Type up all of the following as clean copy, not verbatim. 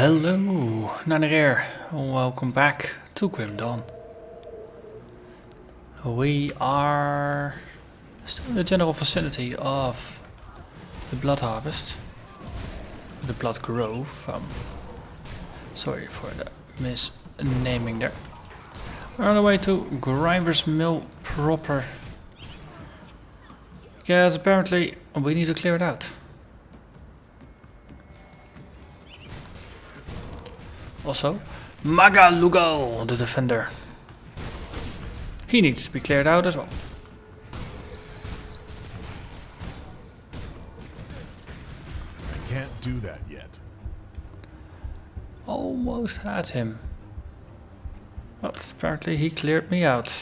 Hello, Narnach here. Welcome back to Grim Dawn. We are still in the general vicinity of the Blood Harvest, the Blood Grove. Sorry for the misnaming there. We're on the way to Gryver's mill proper. Yes, apparently we need to clear it out. Also, Magalugo, the defender. He needs to be cleared out as well. I can't do that yet. Almost had him. But apparently he cleared me out.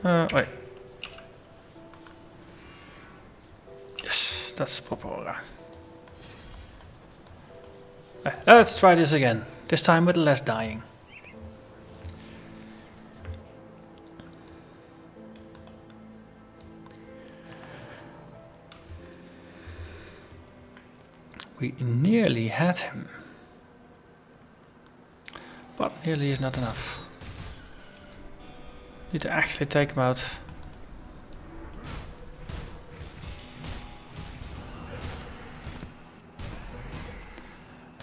Wait. Yes, that's proper aura. Let's try this again. This time with less dying. We nearly had him. But nearly is not enough. Need to actually take him out.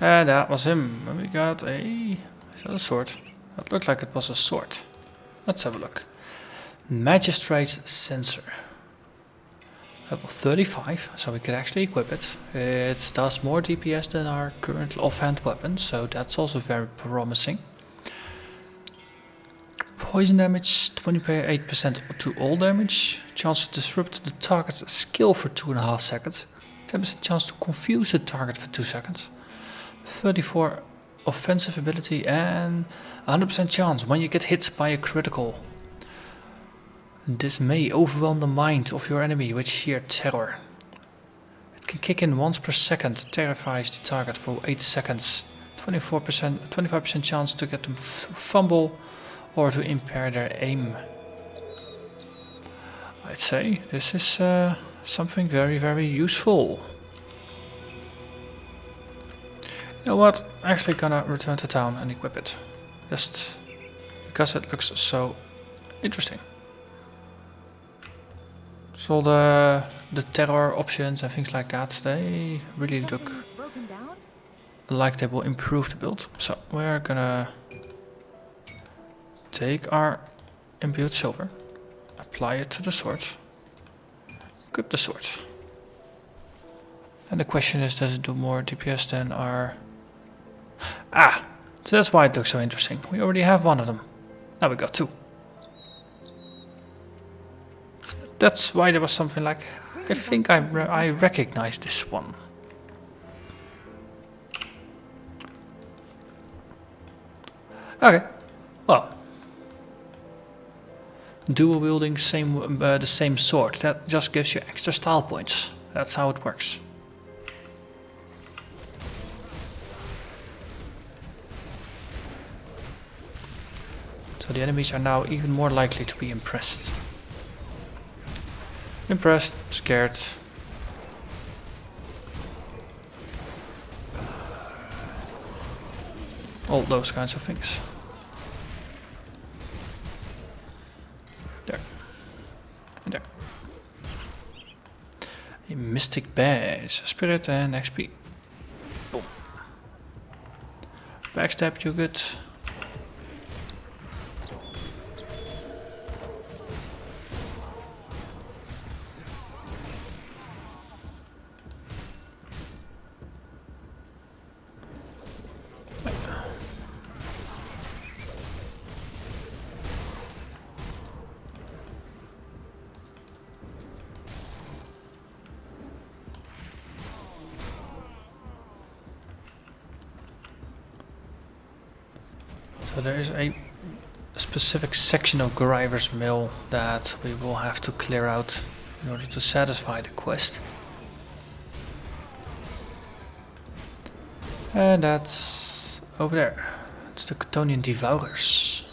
And that was him. And we got is that a sword? That looked like it was a sword. Let's have a look. Magistrate's Sensor. Level 35, so we can actually equip it. It does more DPS than our current offhand weapon, so that's also very promising. Poison damage, 28% to all damage. Chance to disrupt the target's skill for 2.5 seconds. 10% chance to confuse the target for 2 seconds. 34 offensive ability and 100% chance when you get hit by a critical. This may overwhelm the mind of your enemy with sheer terror. It can kick in once per second, terrifies the target for 8 seconds. 25% chance to get them fumble or to impair their aim. I'd say this is something very, very useful. You know what? I'm actually gonna return to town and equip it. Just because it looks so interesting. So the terror options and things like that, they really look like they will improve the build. So we're gonna take our imbued silver, apply it to the sword, equip the sword. And the question is, does it do more DPS than our... so that's why it looks so interesting. We already have one of them. Now we got two. That's why there was something like, I think I recognize this one. Okay, well, dual wielding the same sword. That just gives you extra style points. That's how it works. So the enemies are now even more likely to be impressed. Impressed, scared. All those kinds of things. There. And there. A mystic badge, spirit and XP. Boom. Backstab, you good. So there is a specific section of Gryver's mill that we will have to clear out in order to satisfy the quest. And that's over there. It's the Ctonian Devourers.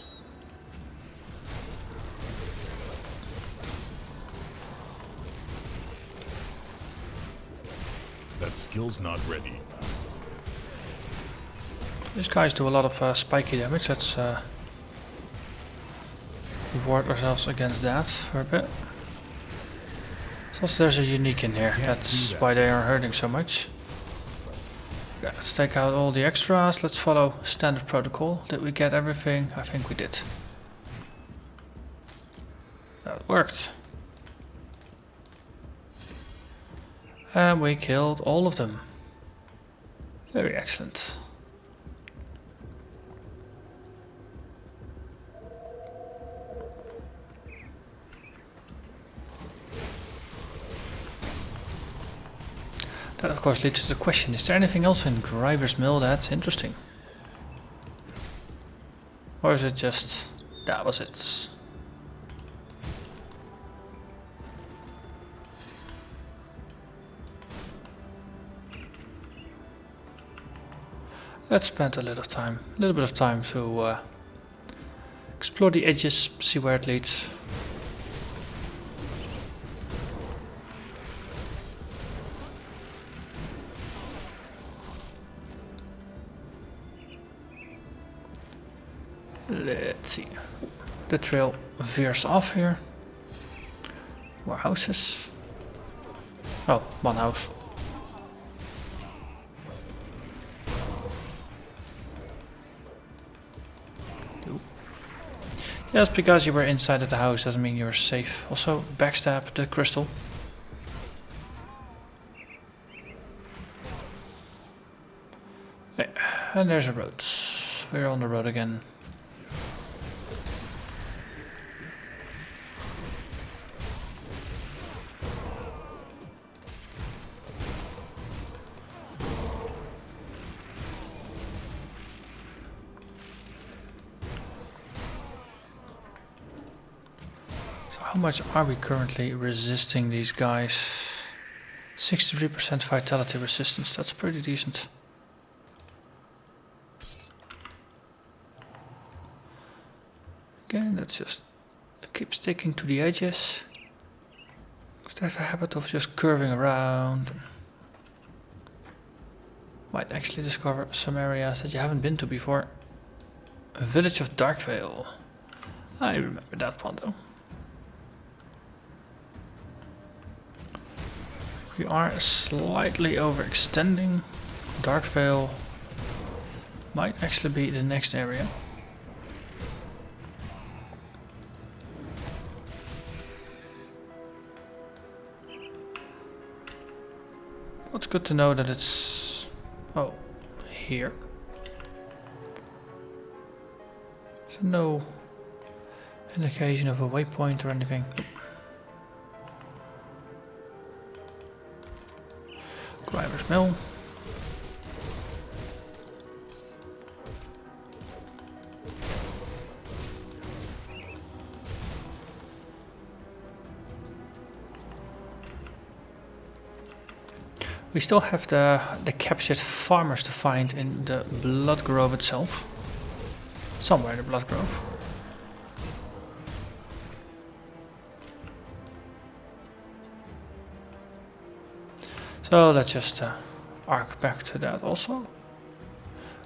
That skill's not ready. These guys do a lot of spiky damage. Let's ward ourselves against that for a bit. So there's a unique in here. That's why they are hurting so much. Okay, let's take out all the extras. Let's follow standard protocol. Did we get everything? I think we did. That worked. And we killed all of them. Very excellent. That of course leads to the question, is there anything else in Gryver's mill that's interesting? Or is it just, that was it? Let's spend a little bit of time to explore the edges, see where it leads. Let's see. The trail veers off here. More houses. Oh, one house. Just because you were inside of the house doesn't mean you're safe. Also, backstab the crystal. Okay, and there's a road. We're on the road again. How much are we currently resisting these guys? 63% vitality resistance, that's pretty decent. Again, let's just keep sticking to the edges. Because they have a habit of just curving around. Might actually discover some areas that you haven't been to before. A village of Darkvale. I remember that one though. We are slightly overextending. Darkvale might actually be the next area. Well, it's good to know that it's here. So no indication of a waypoint or anything. Gryver's mill. We still have the captured farmers to find in the Blood Grove itself. Somewhere in the Blood Grove. So let's just arc back to that also.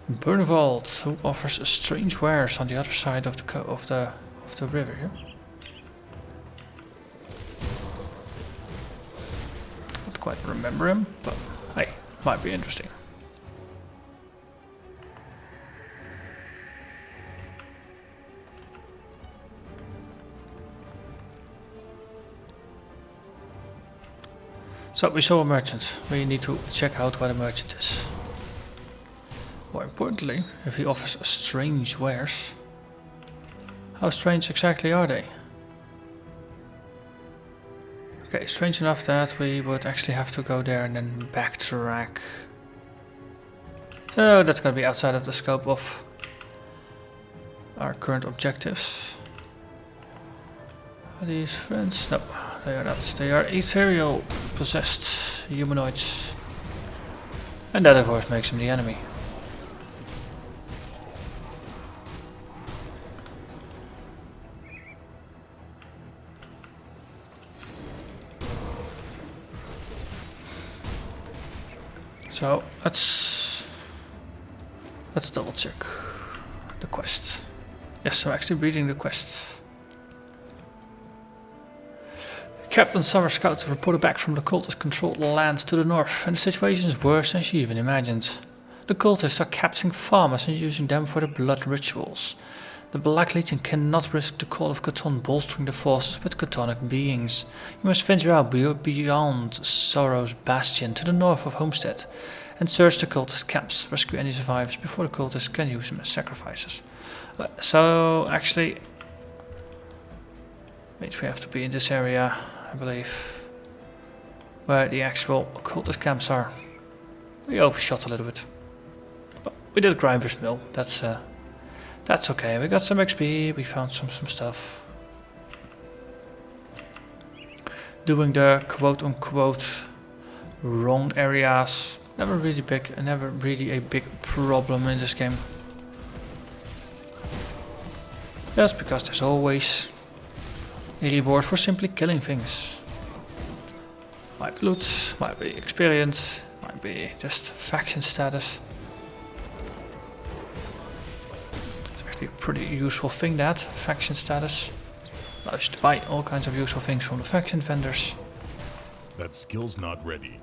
Bernvald, who offers strange wares on the other side of the river here. Don't quite remember him, but hey, might be interesting. So we saw a merchant. We need to check out where the merchant is. More importantly, if he offers strange wares. How strange exactly are they? Okay, strange enough that we would actually have to go there and then backtrack. So that's gonna be outside of the scope of our current objectives. Are these friends? No, they are not. They are ethereal possessed humanoids. And that of course makes them the enemy. So let's double check the quest. Yes, I'm actually reading the quest. Captain Summer scouts have reported back from the cultist-controlled lands to the north, and the situation is worse than she even imagined. The cultists are capturing farmers and using them for their blood rituals. The Black Legion cannot risk the Call of Cthulhu bolstering the forces with Chthonic beings. You must venture out beyond Sorrow's Bastion to the north of Homestead and search the cultist camps. Rescue any survivors before the cultists can use them as sacrifices. So, actually, means we have to be in this area, I believe, where the actual cultist camps are. We overshot a little bit. But we did Gryver's mill. That's okay. We got some XP. We found some stuff. Doing the quote-unquote wrong areas. Never really a big problem in this game. Just because there's always a reward for simply killing things. Might be loot, might be experience, might be just faction status. It's actually a pretty useful thing, that faction status. Allows you to buy all kinds of useful things from the faction vendors. That skill's not ready.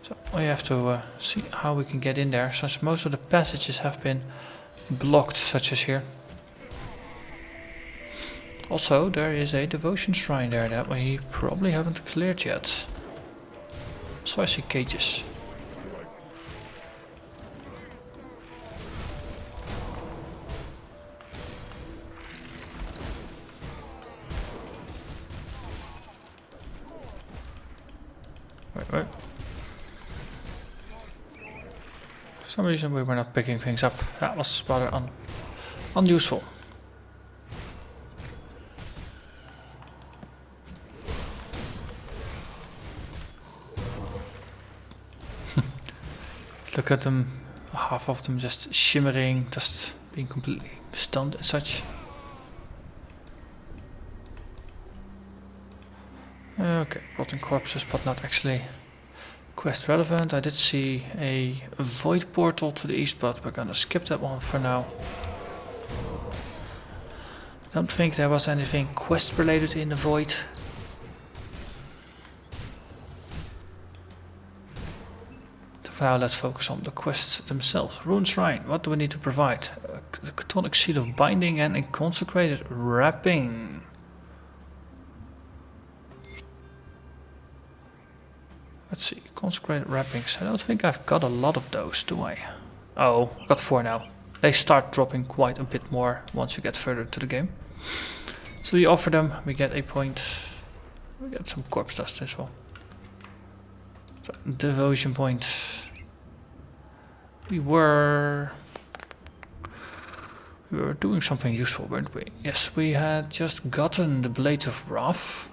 So we have to see how we can get in there, since most of the passages have been blocked, such as here. Also, there is a devotion shrine there that we probably haven't cleared yet. So I see cages. Wait. For some reason we were not picking things up. That was rather unuseful. Look at them, half of them just shimmering, just being completely stunned and such. Okay, rotten corpses, but not actually quest relevant. I did see a void portal to the east, but we're gonna skip that one for now. Don't think there was anything quest related in the void. For now, let's focus on the quests themselves. Rune Shrine, what do we need to provide? A Chthonic Seal of Binding and a Consecrated Wrapping. Let's see, Consecrated Wrappings. I don't think I've got a lot of those, do I? Oh, I got 4 now. They start dropping quite a bit more once you get further into the game. So we offer them, we get a point. We get some corpse dust as well. So, devotion point. We were doing something useful, weren't we? Yes, we had just gotten the Blades of Wrath.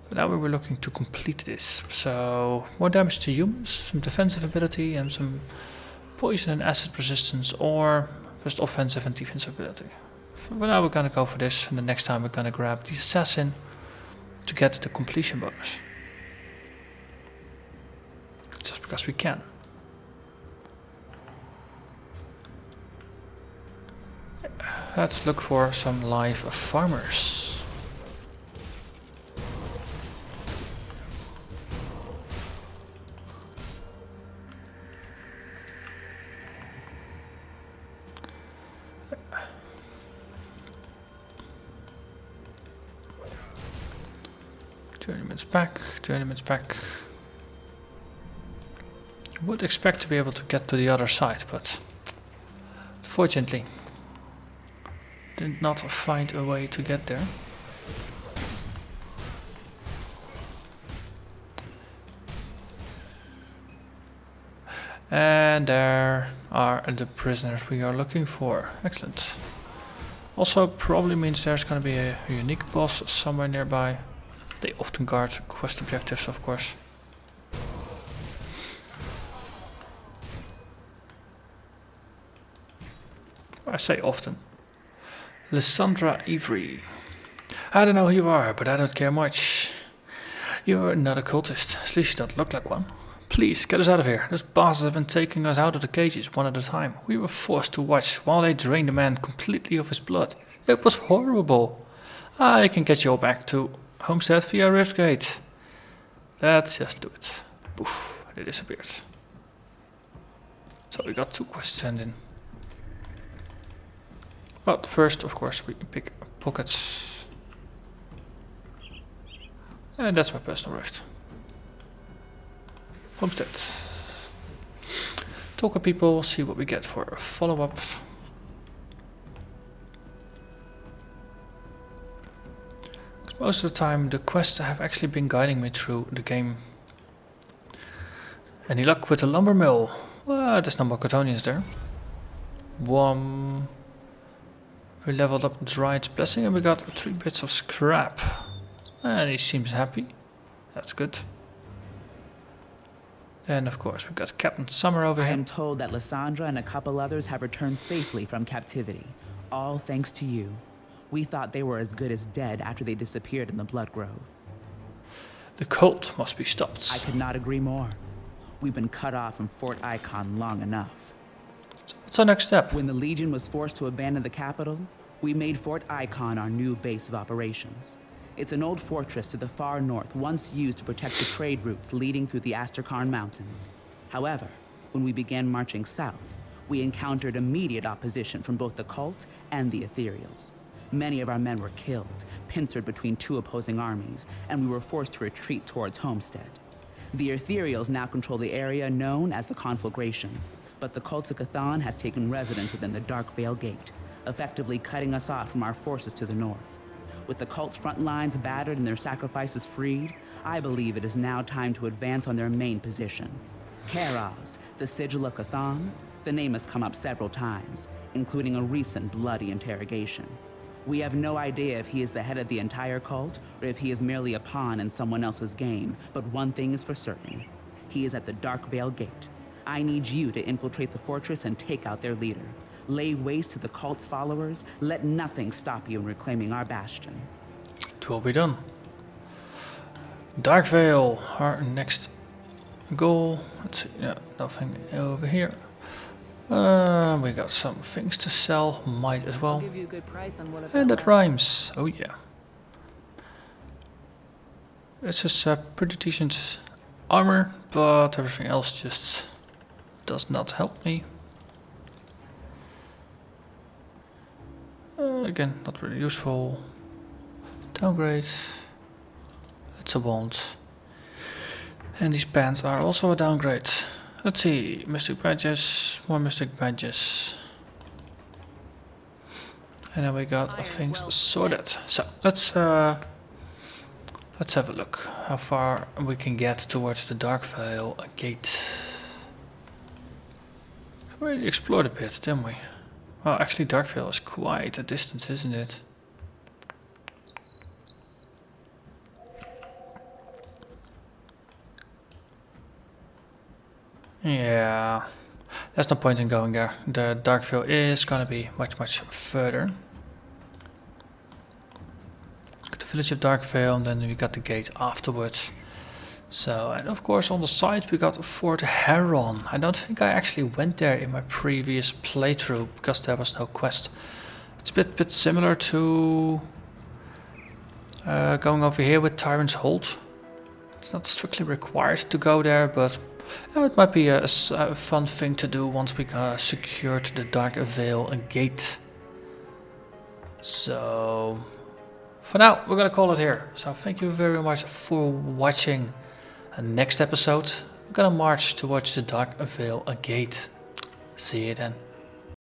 But now we were looking to complete this. So, more damage to humans, some defensive ability, and some poison and acid resistance, or just offensive and defensive ability. For now we're gonna go for this, and the next time we're gonna grab the Assassin to get the completion bonus. Just because we can. Let's look for some live farmers. Journeyman's back. Would expect to be able to get to the other side, but unfortunately did not find a way to get there. And there are the prisoners we are looking for. Excellent. Also probably means there's gonna be a unique boss somewhere nearby. They often guard quest objectives, of course. I say often. Lysandra Avery. I don't know who you are, but I don't care much. You're not a cultist, at least you don't look like one. Please, get us out of here. Those bastards have been taking us out of the cages one at a time. We were forced to watch while they drained the man completely of his blood. It was horrible. I can get you all back to Homestead via Riftgate. Let's just do it. Poof, they disappeared. So we got 2 quests sent in. Well, first, of course, we pick pockets. And that's my personal rift. Homestead. Talk with people, see what we get for a follow-up. Most of the time the quests have actually been guiding me through the game. Any luck with the lumber mill? Well, there's no more Cotonians there. We leveled up Dryad's Blessing and we got 3 bits of scrap. And he seems happy. That's good. And of course we got Captain Summer over here. I am told that Lysandra and a couple others have returned safely from captivity. All thanks to you. We thought they were as good as dead after they disappeared in the Blood Grove. The cult must be stopped. I could not agree more. We've been cut off from Fort Icon long enough. So what's our next step? When the Legion was forced to abandon the capital, we made Fort Icon our new base of operations. It's an old fortress to the far north, once used to protect the trade routes leading through the Asterkarn Mountains. However, when we began marching south, we encountered immediate opposition from both the cult and the Ethereals. Many of our men were killed, pincered between 2 opposing armies, and we were forced to retreat towards Homestead. The Ethereals now control the area known as the Conflagration, but the cult of Cthon has taken residence within the Darkvale Gate, effectively cutting us off from our forces to the north. With the cult's front lines battered and their sacrifices freed, I believe it is now time to advance on their main position. Karaz, the Sigil of Cthon, the name has come up several times, including a recent bloody interrogation. We have no idea if he is the head of the entire cult, or if he is merely a pawn in someone else's game, but one thing is for certain. He is at the Darkvale Gate. I need you to infiltrate the fortress and take out their leader. Lay waste to the cult's followers. Let nothing stop you in reclaiming our bastion. It will be done. Darkvale, our next goal. Let's see, yeah, nothing over here. We got some things to sell, might as well. Give you a good price on one of And them. that rhymes. Oh yeah. This is pretty decent armor, but everything else just does not help me. Again, not really useful. Downgrade. It's a bond. And these pants are also a downgrade. Let's see, mystic badges, more mystic badges. And then we got things sorted. So let's have a look how far we can get towards the Darkvale Gate. We already explored a bit, didn't we? Well, actually Darkvale is quite a distance, isn't it? Yeah, there's no point in going there. The Darkvale is gonna be much, much further. The village of Darkvale, and then we got the gate afterwards. So, and of course on the side we got Fort Heron. I don't think I actually went there in my previous playthrough because there was no quest. It's a bit similar to going over here with Tyrant's Hold. It's not strictly required to go there, but it might be a fun thing to do once we secured the Darkvale Gate. So, for now, we're gonna call it here. So thank you very much for watching. And next episode, we're gonna march towards the Darkvale Gate. See you then.